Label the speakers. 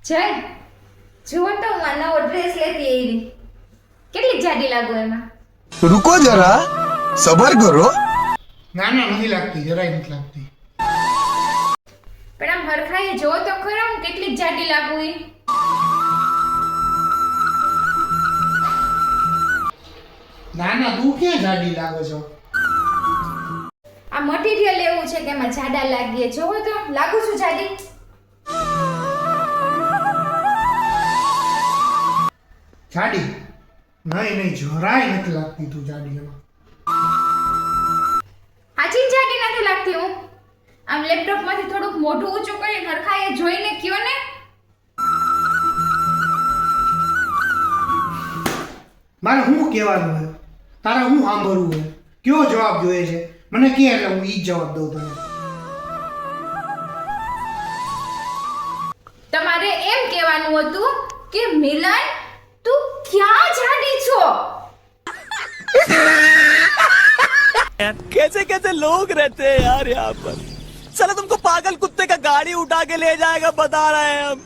Speaker 1: જય જુઓ તો હું નવો ડ્રેસ લેતી આવી. કેટલી જાડી લાગુ એમાં?
Speaker 2: रुको जरा सबर करो.
Speaker 3: ના ના નથી લાગતી, જરાય નથી લાગતી.
Speaker 1: પણ આમ હરખાઈ જો તો ખરા હું કેટલી જાડી લાગુ ઈ.
Speaker 3: ના ના તું ક્યાં જાડી લાગે છો?
Speaker 1: આ મટીરીયલ એવું છે કે એમાં જાડા લાગીએ. જોવો તો લાગુ છું જાડી?
Speaker 3: જાડી? નહીં નહીં, જરાય નથી લાગતી તું જાડી એમાં.
Speaker 1: હાચી જાડી નથી લાગતી હું? આમ લેપટોપ માંથી થોડુંક મોઢું ઊંચું કરી હરખાઈએ જોઈને કયો ને.
Speaker 3: મારે શું કહેવાનું હોય? તારે શું સાંભળવું હોય? કયો જવાબ જોઈએ છે મને કે, એટલે હું ઈ જ જવાબ દઉં તને.
Speaker 1: તમારે એમ કહેવાનું હતું કે મિલન તું ક્યાં જાડી છો?
Speaker 4: कैसे कैसे लोग रहते हैं यार यहाँ पर। साला तुमको पागल कुत्ते का गाड़ी उठा के ले जाएगा बता रहे हैं हम।